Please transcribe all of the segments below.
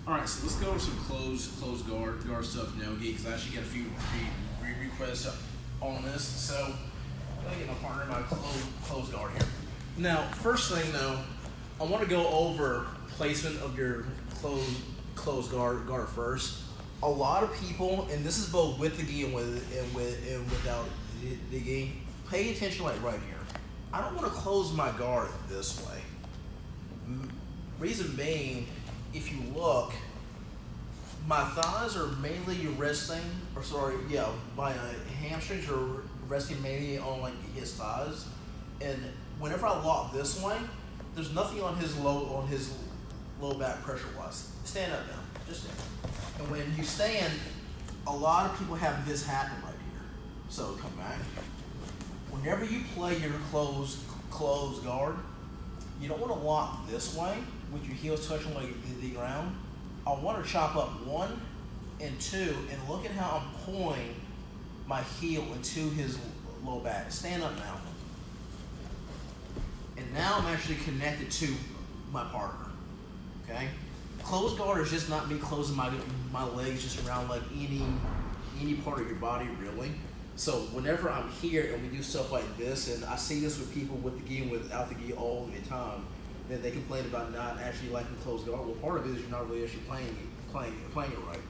All right, so let's go over some closed guard stuff now, because I actually got a few requests on this. So let me get my partner in my closed guard here. Now, first thing though, I want to go over placement of your closed guard first. A lot of people, and this is both with the gi and without the gi, pay attention like right here. I don't want to close my guard this way. Reason being, if you look, my thighs are mainly resting, my hamstrings are resting mainly on like his thighs, and whenever I lock this way, there's nothing on his low back pressure wise. Stand up now, just stand. And when you stand, a lot of people have this happen right here. So come back. Whenever you play your closed guard, you don't want to lock this way with your heels touching like the ground. I want to chop up 1 and 2, and look at how I'm pulling my heel into his low back. Stand up now. And now I'm actually connected to my partner. Okay? Closed guard is just not me closing my legs just around like any part of your body really. So whenever I'm here and we do stuff like this, and I see this with people with the gi and without the gi all the time, then they complain about not actually liking closed guard. Well, part of it is you're not really actually playing it right.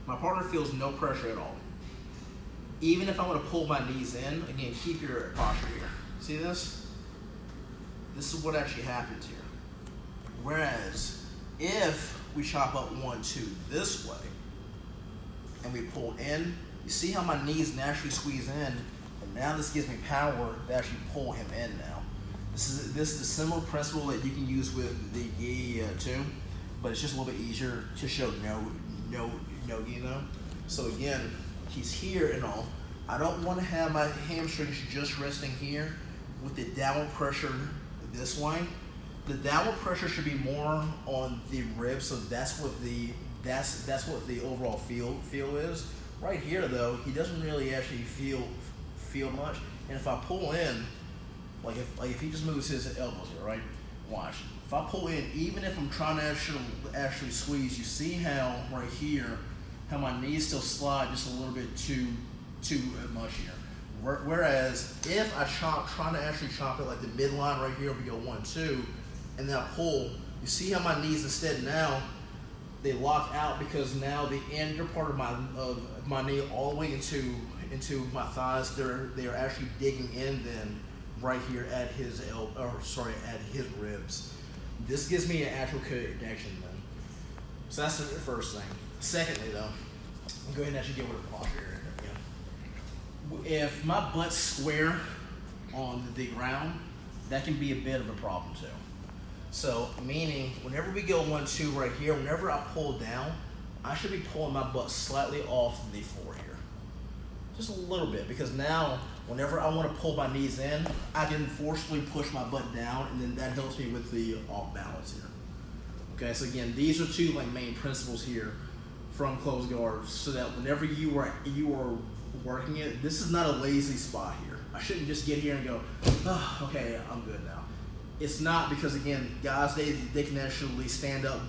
My partner feels no pressure at all. Even if I want to pull my knees in, again, keep your posture here. See this? This is what actually happens here. Whereas, if we chop up 1, 2 this way, and we pull in, you see how my knees naturally squeeze in, and now this gives me power to actually pull him in now. This is a similar principle that you can use with the gi too, but it's just a little bit easier to show no gi though. So again, he's here and all. I don't want to have my hamstrings just resting here with the downward pressure this way. The downward pressure should be more on the ribs, so that's what the overall feel is. Right here though, he doesn't really actually feel much. And if I pull in, like if he just moves his elbows here, right? Watch. If I pull in, even if I'm trying to actually squeeze, you see how right here, how my knees still slide just a little bit too much here. Whereas if I trying to actually chop it like the midline right here, we go 1, 2, and then I pull, you see how my knees instead now, they lock out because now the inner part of my knee all the way into my thighs, they're actually digging in then right here at his at his ribs. This gives me an actual connection then. So that's the first thing. Secondly though, I'll go ahead and actually get rid of the posture here. If my butt's square on the ground, that can be a bit of a problem too. So meaning whenever we go 1, 2 right here, whenever I pull down, I should be pulling my butt slightly off the floor here. Just a little bit, because now whenever I want to pull my knees in, I can forcefully push my butt down, and then that helps me with the off balance here. Okay, so again, these are 2 like main principles here from closed guard, so that whenever you are working it, this is not a lazy spot here. I shouldn't just get here and go, oh, okay, I'm good now. It's not, because again, guys, they can actually stand up,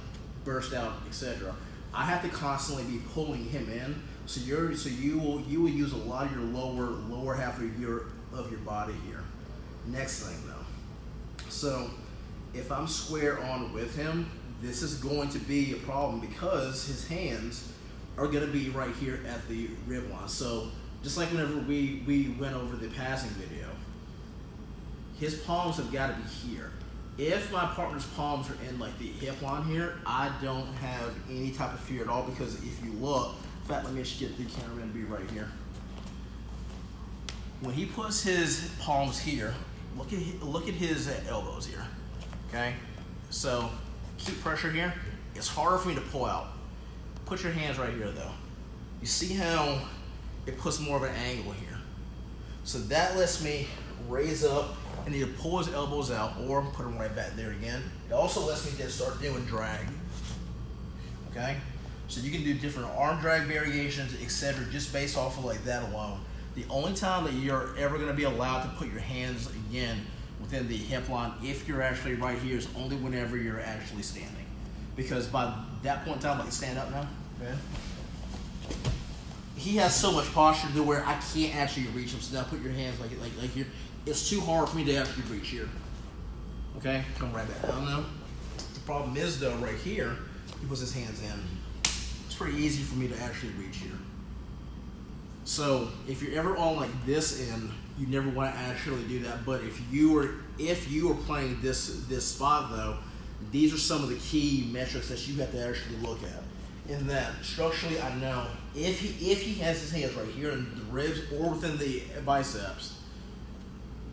burst out, etc. I have to constantly be pulling him in. So you will use a lot of your lower half of your body here. Next thing though, so if I'm square on with him, this is going to be a problem because his hands are going to be right here at the rib line. So just like whenever we went over the passing video, his palms have got to be here. If my partner's palms are in like the hip line here, I don't have any type of fear at all, because if you look, in fact, let me just get the cameraman to be right here. When he puts his palms here, look at his elbows here. Okay, so keep pressure here. It's harder for me to pull out. Put your hands right here though. You see how it puts more of an angle here. So that lets me raise up and either pull his elbows out or put them right back there again. It also lets me just start doing drag. Okay? So you can do different arm drag variations, etc., just based off of like that alone. The only time that you're ever going to be allowed to put your hands again within the hip line, if you're actually right here, is only whenever you're actually standing. because by that point in time, like stand up now, okay? He has so much posture to where I can't actually reach him. So now put your hands like here. It's too hard for me to actually reach here. Okay, come right back down now. The problem is though, right here, he puts his hands in. It's pretty easy for me to actually reach here. So if you're ever on like this end, you never want to actually do that. But if you were playing this spot though, these are some of the key metrics that you have to actually look at. In that structurally, I know if he has his hands right here in the ribs or within the biceps,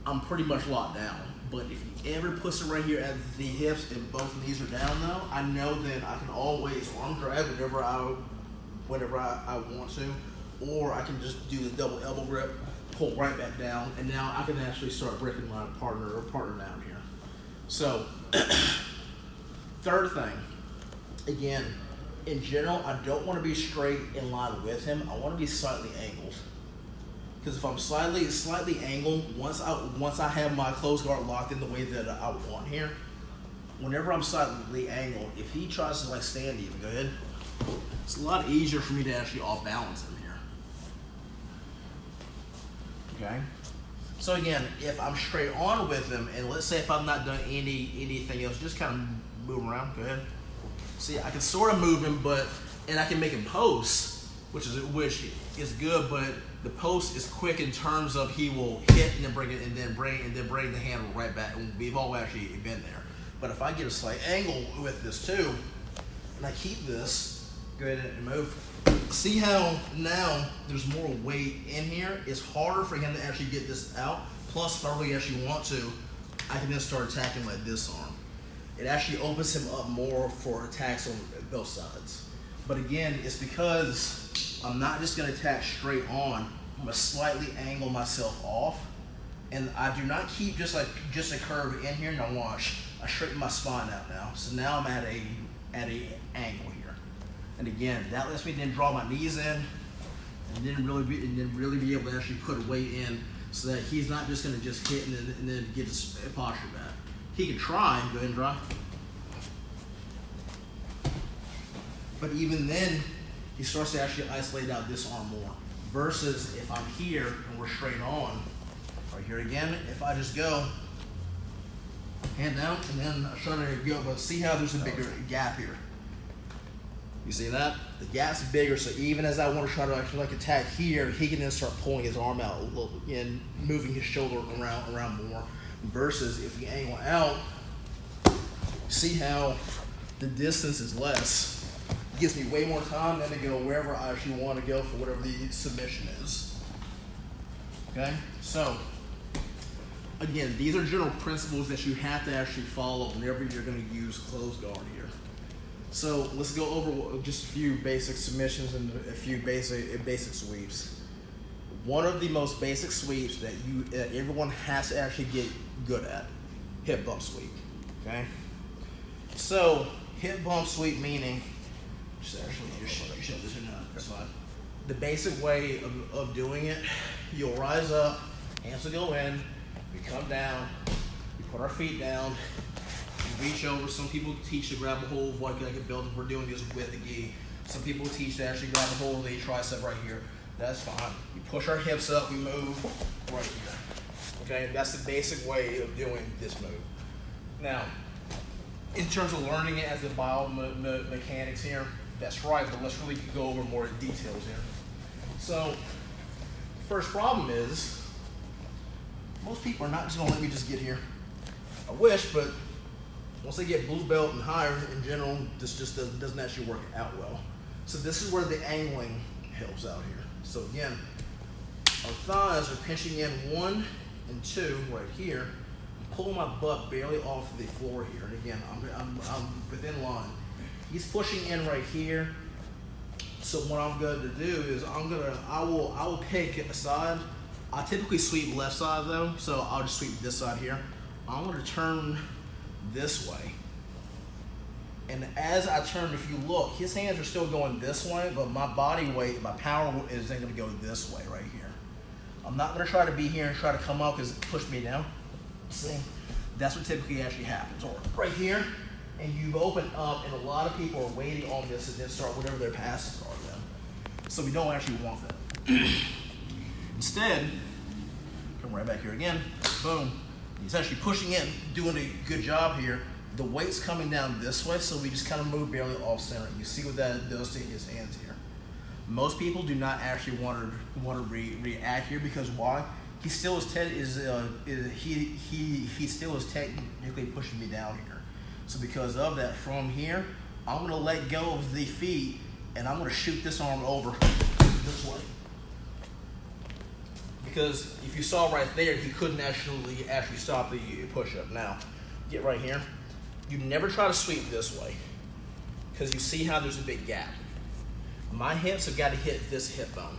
I'm pretty much locked down. But if he ever puts it right here at the hips and both knees are down though, I know then I can always arm drag whenever I want to, or I can just do the double elbow grip, pull right back down, and now I can actually start breaking my partner down here. So third thing, again, in general, I don't want to be straight in line with him. I want to be slightly angled. Because if I'm slightly angled, once I have my closed guard locked in the way that I want here, whenever I'm slightly angled, if he tries to like stand even, go ahead, it's a lot easier for me to actually off balance him here. Okay? So again, if I'm straight on with him, and let's say if I've not done anything else, just kind of move around, go ahead. See, I can sort of move him, and I can make him post, which is good, but the post is quick in terms of he will hit and then bring it and then bring the handle right back. And we've all actually been there. But if I get a slight angle with this too, and I keep this, go ahead and move. See how now there's more weight in here? It's harder for him to actually get this out. Plus, if I really actually want to, I can then start attacking like this arm. It actually opens him up more for attacks on both sides. But again, it's because I'm not just going to attack straight on. I'm going to slightly angle myself off. And I do not keep just a curve in here. Now watch, I straighten my spine out now. So now I'm at a angle here. And again, that lets me then draw my knees in and then really be able to actually put weight in so that he's not just going to just hit and then get his posture back. He can try, go ahead and try. But even then, he starts to actually isolate out this arm more. Versus if I'm here and we're straight on, right here again, if I just go, hand down, and then I try to go, but see how there's a bigger gap here. You see that? The gap's bigger, so even as I want to try to actually like attack here, he can then start pulling his arm out a little and moving his shoulder around more. Versus if we angle out, see how the distance is less. It gives me way more time then to go wherever I actually want to go for whatever the submission is. Okay? So, again, these are general principles that you have to actually follow whenever you're going to use closed guard here. So let's go over just a few basic submissions and a few basic sweeps. One of the most basic sweeps that everyone has to actually get good at, hip bump sweep, okay? So hip bump sweep meaning, just show this in the slide. The basic way of doing it, you'll rise up, hands will go in, we come down, we put our feet down, we reach over. Some people teach to grab a hold of like a building. We're doing this with the gi. Some people teach to actually grab a hold of the tricep right here. That's fine. We push our hips up, we move right here. Okay, that's the basic way of doing this move. Now, in terms of learning it as the biomechanics here, that's right, but let's really go over more details here. So, first problem is, most people are not just gonna let me just get here. I wish, but once they get blue belt and higher, in general, this just doesn't actually work out well. So this is where the angling helps out here. So again, our thighs are pinching in 1 and 2 right here. I'm pulling my butt barely off the floor here. And again, I'm within line. He's pushing in right here. So what I'm going to do is I will pick a side. I typically sweep left side though, so I'll just sweep this side here. I'm going to turn this way. And as I turn, if you look, his hands are still going this way, but my body weight, my power is then going to go this way right here. I'm not going to try to be here and try to come up because it pushed me down. See? That's what typically actually happens. Or right here, and you've opened up, and a lot of people are waiting on this and then start whatever their passes are then. So we don't actually want that. Instead, come right back here again, boom. He's actually pushing in, doing a good job here. The weight's coming down this way, so we just kind of move barely off center. You see what that does to his hands here. Most people do not actually want to react here because why? He still is he still is technically pushing me down here. So because of that, from here, I'm going to let go of the feet, and I'm going to shoot this arm over this way. Because if you saw right there, he couldn't actually stop the push-up. Now, get right here. You never try to sweep this way because you see how there's a big gap. My hips have got to hit this hip bone.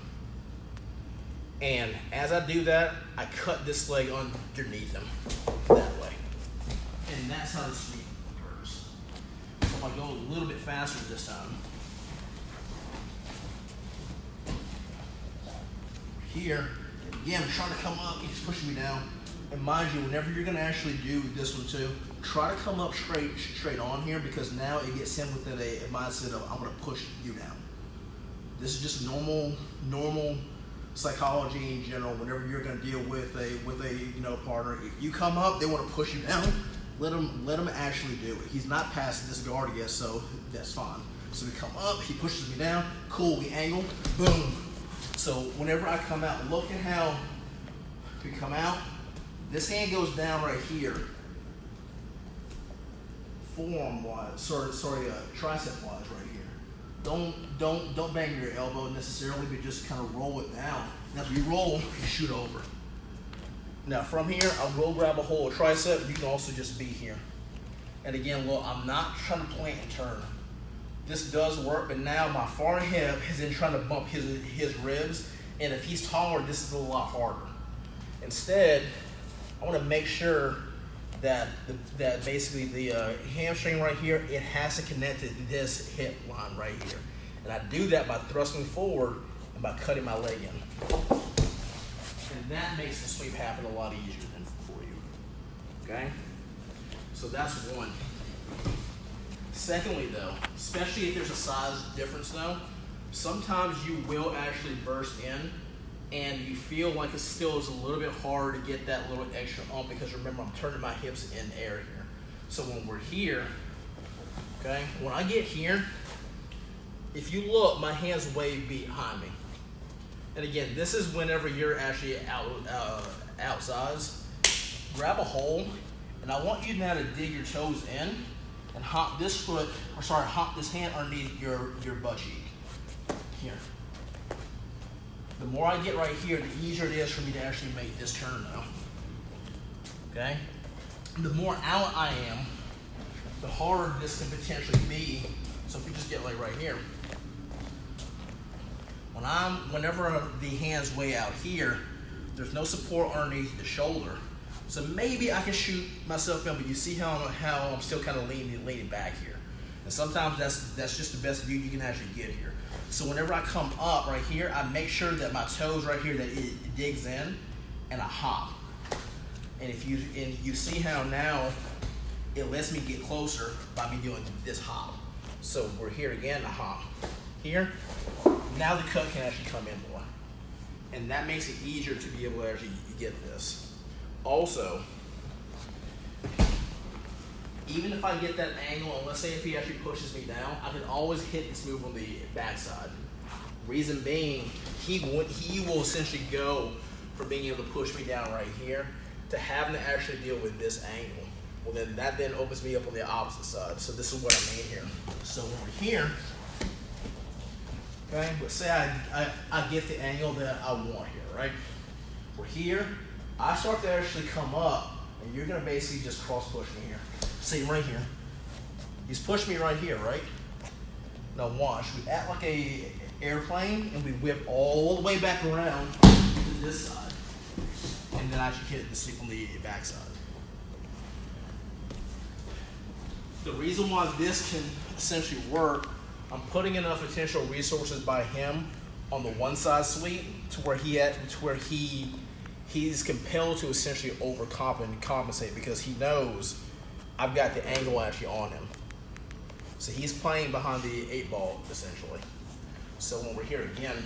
And as I do that, I cut this leg underneath him that way. And that's how the sweep occurs. So if I go a little bit faster this time. Here, again, I'm trying to come up, he's pushing me down. And mind you, whenever you're gonna actually do this one too, try to come up straight on here because now it gets him with a mindset of I'm gonna push you down. This is just normal psychology in general. Whenever you're gonna deal with a partner, if you come up, they want to push you down. Let him actually do it. He's not past this guard yet, so that's fine. So we come up, he pushes me down. Cool, we angle, boom. So whenever I come out, look at how we come out. This hand goes down right here. Forearm wise, tricep wise right here. Don't bang your elbow necessarily, but just kind of roll it down. And as we roll, you shoot over. Now from here, I will grab a hold of tricep. You can also just be here. And again, look, I'm not trying to plant and turn. This does work, but now my far hip is in trying to bump his ribs. And if he's taller, this is a lot harder. Instead, I want to make sure that basically the hamstring right here, it has to connect to this hip line right here. And I do that by thrusting forward and by cutting my leg in. And that makes the sweep happen a lot easier than for you. Okay? So that's one. Secondly though, especially if there's a size difference though, sometimes you will actually burst in and you feel like it still is a little bit hard to get that little extra ump because remember, I'm turning my hips in air here. So when we're here, okay, when I get here, if you look, my hands way behind me. And again, this is whenever you're actually outside. Grab a hole, and I want you now to dig your toes in and hop this hand underneath your butt cheek. Here. The more I get right here, the easier it is for me to actually make this turn now. Okay? The more out I am, the harder this can potentially be. So if we just get like right here. Whenever the hand's way out here, there's no support underneath the shoulder. So maybe I can shoot myself in, but you see how I'm still kind of leaning back here. And sometimes that's just the best view you can actually get here. So whenever I come up right here, I make sure that my toes right here, that it digs in, and I hop. And you see how now it lets me get closer by me doing this hop. So we're here again, I hop. Here, now the cut can actually come in more. And that makes it easier to be able to actually get this. Also, even if I get that angle, and let's say if he actually pushes me down, I can always hit this move on the backside. Reason being, he will essentially go from being able to push me down right here to having to actually deal with this angle. Well, then that opens me up on the opposite side. So this is what I mean here. So when we're here, okay, let's say I get the angle that I want here, right? We're here, I start to actually come up, and you're gonna basically just cross push me here. See right here. He's pushed me right here, right? Now watch, we act like a airplane and we whip all the way back around to this side. And then I actually hit the sweep on the backside. The reason why this can essentially work, I'm putting enough potential resources by him on the one side sweep to where he's compelled to essentially overcompensate because he knows I've got the angle actually on him. So he's playing behind the 8-ball, essentially. So when we're here again,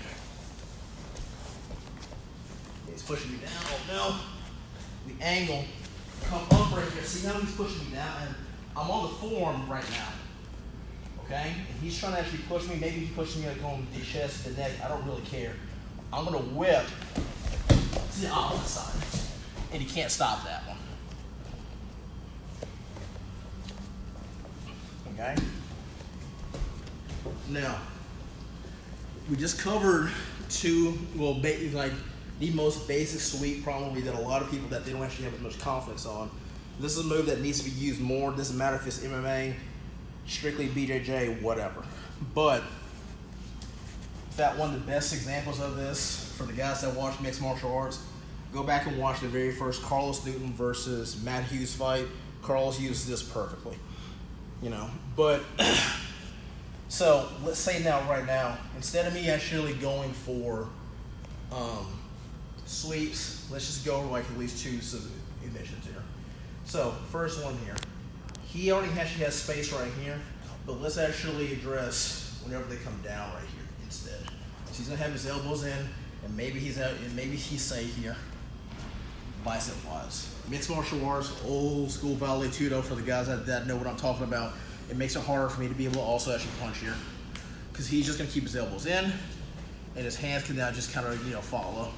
he's pushing me down. Oh no. The angle, come up right here. See how he's pushing me down? And I'm on the forearm right now. Okay? And he's trying to actually push me. Maybe he's pushing me like on the chest, the neck. I don't really care. I'm going to whip to the opposite side. And he can't stop that one. Okay? Now, we just covered two, well, like the most basic sweep probably that a lot of people that they don't actually have as much confidence on. This is a move that needs to be used more. Doesn't matter if it's MMA, strictly BJJ, whatever. But in fact, one of the best examples of this for the guys that watch mixed martial arts, go back and watch the very first Carlos Newton versus Matt Hughes fight. Carlos used this perfectly, you know. But so let's say right now, instead of me actually going for sweeps, let's just go like at least two submissions here. So first one here, he already actually has space right here, but let's actually address whenever they come down right here instead. So he's gonna have his elbows in, and maybe he's out, and maybe he's safe here, bicep wise. Mixed martial arts, old school Vale Tudo for the guys that know what I'm talking about. It makes it harder for me to be able to also actually punch here, because he's just gonna keep his elbows in, and his hands can now just kind of, you know, follow.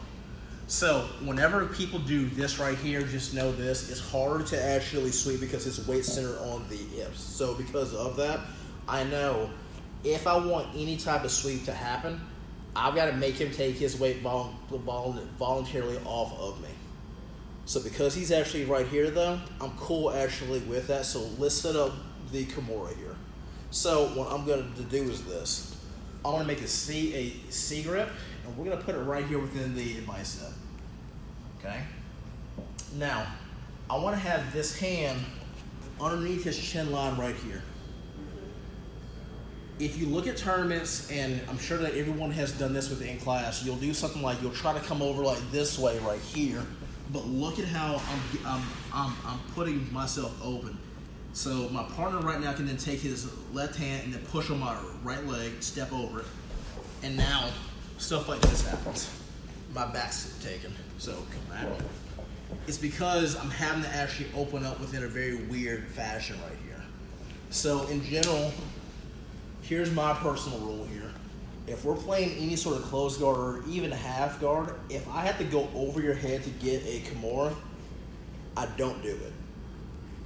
So whenever people do this right here, just know this, it's hard to actually sweep because it's weight centered on the hips. So because of that, I know if I want any type of sweep to happen, I've got to make him take his weight voluntarily off of me. So because he's actually right here though, I'm cool actually with that. So let's set up the Kimura here. So what I'm going to do is this. I'm going to make a C grip, and we're going to put it right here within the bicep. Okay? Now, I want to have this hand underneath his chin line right here. If you look at tournaments, and I'm sure that everyone has done this within class, you'll do something like you'll try to come over like this way right here, but look at how I'm putting myself open. So my partner right now can then take his left hand and then push on my right leg, step over it, and now stuff like this happens. My back's taken, so come back. It's because I'm having to actually open up within a very weird fashion right here. So in general, here's my personal rule here. If we're playing any sort of close guard or even half guard, if I have to go over your head to get a Kimura, I don't do it.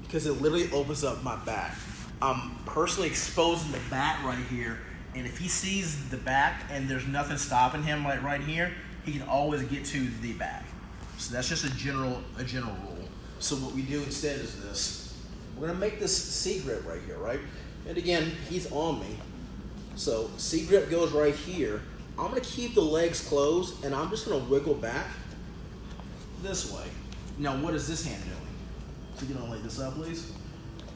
Because it literally opens up my back. I'm personally exposing the back right here, and if he sees the back and there's nothing stopping him like right here, he can always get to the back. So that's just a general rule. So what we do instead is this. We're gonna make this C grip right here, right? And again, he's on me. So C grip goes right here. I'm gonna keep the legs closed, and I'm just gonna wiggle back this way. Now what is this hand doing? So you gonna lay this up, please?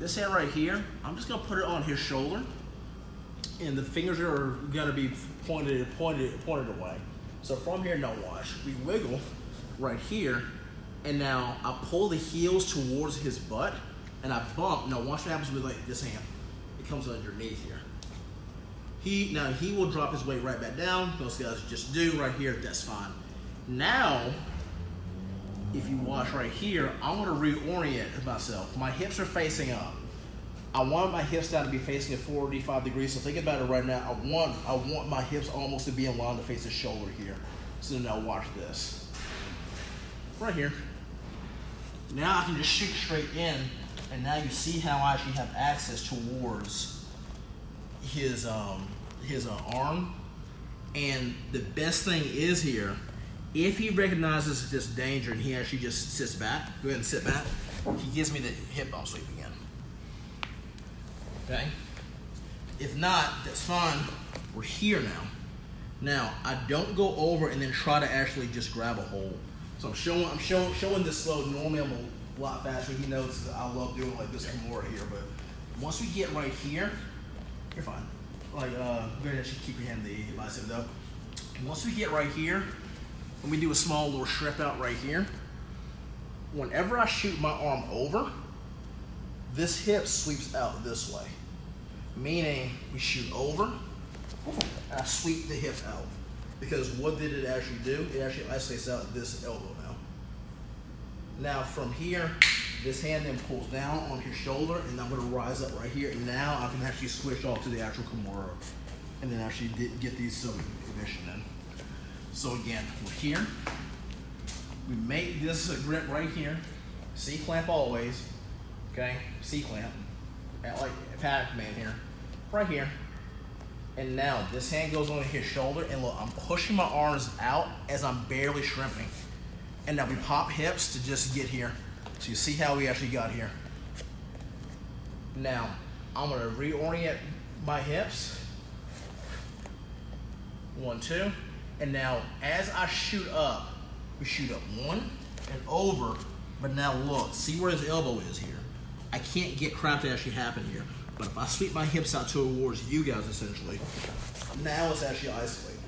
This hand right here, I'm just gonna put it on his shoulder, and the fingers are gonna be pointed away. So from here, now watch. We wiggle right here, and now I pull the heels towards his butt, and I bump. Now watch what happens with like this hand. It comes underneath here. He will drop his weight right back down. Those guys just do right here. That's fine. Now, if you watch right here, I'm gonna reorient myself. My hips are facing up. I want my hips down to be facing at 45 degrees. So think about it right now. I want my hips almost to be in line to face the shoulder here. So now watch this. Right here. Now I can just shoot straight in, and now you see how I actually have access towards his arm. And the best thing is here, if he recognizes this danger and he actually just sits back, go ahead and sit back, he gives me the hip bump sweep again. Okay? If not, that's fine. We're here now. Now, I don't go over and then try to actually just grab a hold. So I'm showing this slow. Normally I'm a lot faster. He knows I love doing like this Kimura here, but once we get right here, you're fine. Like, go ahead and keep your hand in the bicep though. And once we get right here, and we do a small little strip out right here, whenever I shoot my arm over, this hip sweeps out this way. Meaning we shoot over, and I sweep the hip out. Because what did it actually do? It actually isolates out this elbow now. Now from here, this hand then pulls down on his shoulder, and I'm going to rise up right here. And now I can actually switch off to the actual Kimura, and then actually get these submission in. So again, we're here. We make this a grip right here. C-clamp always. Okay, C-clamp. Like Pac-Man here. Right here. And now this hand goes on his shoulder, and look, I'm pushing my arms out as I'm barely shrimping. And now we pop hips to just get here. So you see how we actually got here. Now, I'm gonna reorient my hips. 1, 2. And now, as I shoot up, we shoot up 1 and over. But now look, see where his elbow is here. I can't get crap to actually happen here. But if I sweep my hips out towards you guys, essentially, now it's actually isolated.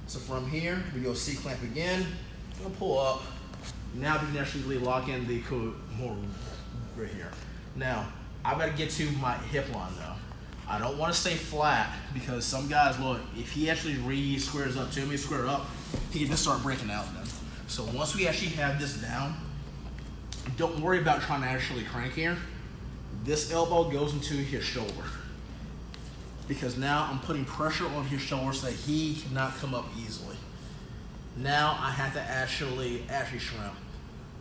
So from here, we go C-clamp again. We'll pull up. Now we can actually lock in the more right here. Now, I've got to get to my hip line though. I don't want to stay flat because some guys, look, if he actually squares up to me, square up, he can just start breaking out then. So once we actually have this down, don't worry about trying to actually crank here. This elbow goes into his shoulder because now I'm putting pressure on his shoulder so that he cannot come up easily. Now I have to actually shrimp.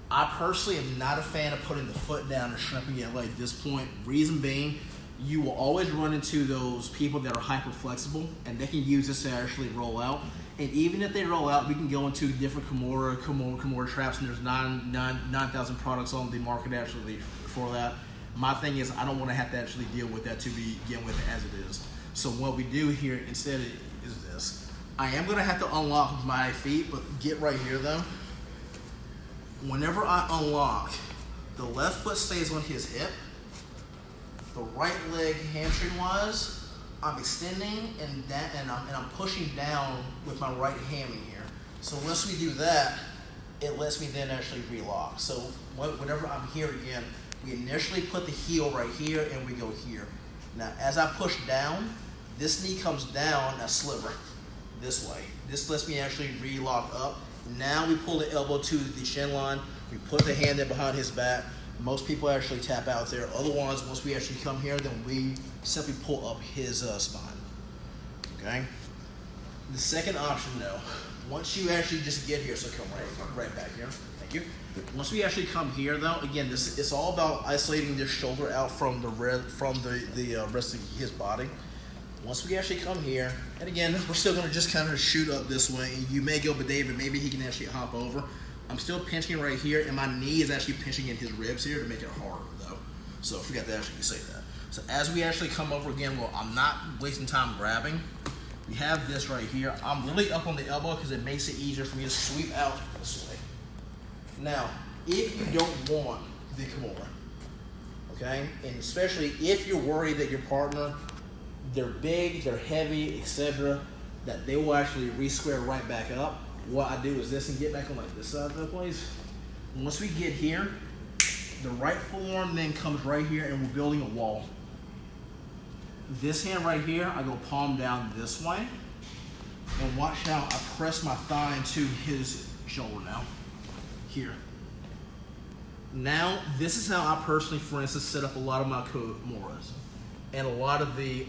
I personally am not a fan of putting the foot down and shrimping it like this point. Reason being, you will always run into those people that are hyper flexible and they can use this to actually roll out. And even if they roll out, we can go into different Kimura traps, and there's 9,000 products on the market actually for that. My thing is, I don't want to have to actually deal with that to begin with as it is. So what we do here instead is this. I am going to have to unlock my feet, but get right here though. Whenever I unlock, the left foot stays on his hip. The right leg hamstring wise, I'm extending and I'm pushing down with my right hammy here. So once we do that, it lets me then actually relock. So whenever I'm here again, we initially put the heel right here and we go here. Now as I push down, this knee comes down a sliver this way. This lets me actually relock up. Now we pull the elbow to the chin line. We put the hand in behind his back. Most people actually tap out there. Otherwise, once we actually come here, then we simply pull up his spine. Okay? The second option though, once you actually just get here, so come right back here. Thank you. Once we actually come here though, again, it's all about isolating this shoulder out from the rest of his body. Once we actually come here, and again, we're still gonna just kind of shoot up this way. You may go, but David, maybe he can actually hop over. I'm still pinching right here, and my knee is actually pinching in his ribs here to make it harder though. So I forgot to actually say that. So as we actually come over again, well, I'm not wasting time grabbing. We have this right here. I'm really up on the elbow because it makes it easier for me to sweep out this way. Now, if you don't want the Kimura, okay, and especially if you're worried that your partner, they're big, they're heavy, etc., that they will actually re-square right back up, what I do is this and get back on like this side of the place. Once we get here, the right forearm then comes right here and we're building a wall. This hand right here, I go palm down this way. And watch how I press my thigh into his shoulder now. Here. Now, this is how I personally, for instance, set up a lot of my Kimuras. And a lot of the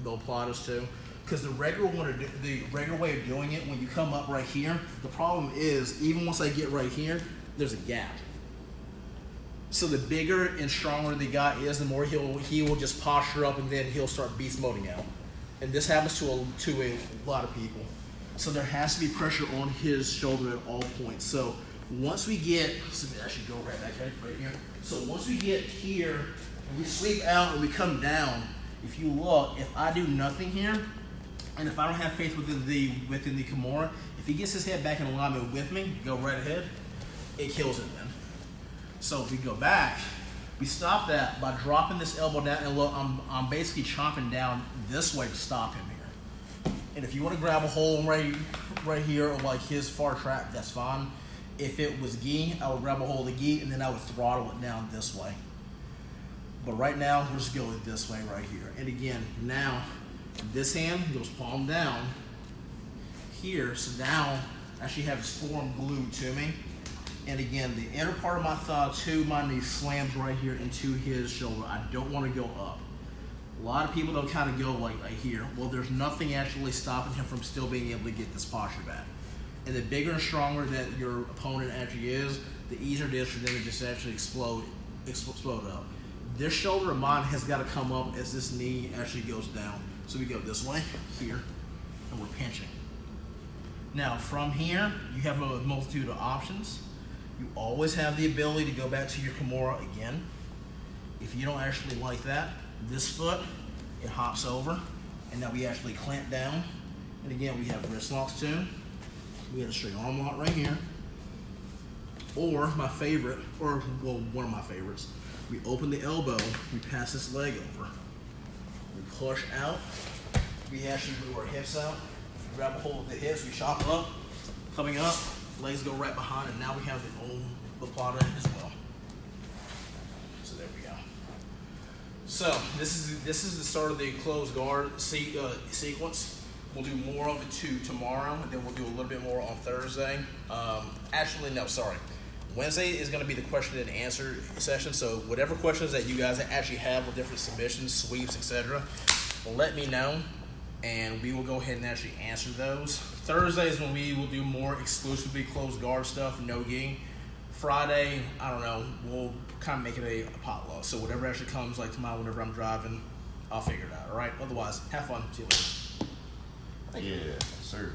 Platas too. Because the regular way of doing it, when you come up right here, the problem is, even once I get right here, there's a gap. So the bigger and stronger the guy is, the more he will just posture up and then he'll start beast moding out. And this happens to a lot of people. So there has to be pressure on his shoulder at all points. So once we get, so I should go right back right here. So once we get here, and we sweep out and we come down, if you look, if I do nothing here, and if I don't have faith within the Kimura, if he gets his head back in alignment with me, go right ahead, it kills it then. So if we go back, we stop that by dropping this elbow down, and look, I'm basically chomping down this way to stop him here. And if you want to grab a hold right here or like his far trap, that's fine. If it was gi, I would grab a hold of the gi and then I would throttle it down this way. But right now, we're just going this way right here. And again, now, this hand goes palm down here. So now, I actually have his forearm glued to me. And again, the inner part of my thigh to my knee slams right here into his shoulder. I don't want to go up. A lot of people don't kind of go like here. Well, there's nothing actually stopping him from still being able to get this posture back. And the bigger and stronger that your opponent actually is, the easier it is for them to just actually explode up. This shoulder of mine has got to come up as this knee actually goes down. So we go this way, here, and we're pinching. Now from here, you have a multitude of options. You always have the ability to go back to your Kimura again. If you don't actually like that, this foot, it hops over, and now we actually clamp down. And again, we have wrist locks too. We have a straight arm lock right here. Or my favorite, or well, one of my favorites, we open the elbow, we pass this leg over. We push out, we actually move our hips out, grab a hold of the hips, we chop up, coming up, legs go right behind, and now we have the omoplata as well. So there we go. So this is the start of the closed guard sequence. We'll do more of it too tomorrow, and then we'll do a little bit more on Thursday. Actually, no, sorry. Wednesday is going to be the question and answer session. So whatever questions that you guys actually have with different submissions, sweeps, etc., let me know, and we will go ahead and actually answer those. Thursday is when we will do more exclusively closed guard stuff, no gi. Friday, I don't know, we'll kind of make it a potluck. So whatever actually comes, like tomorrow, whenever I'm driving, I'll figure it out, all right? Otherwise, have fun. See you later. Yeah, sir.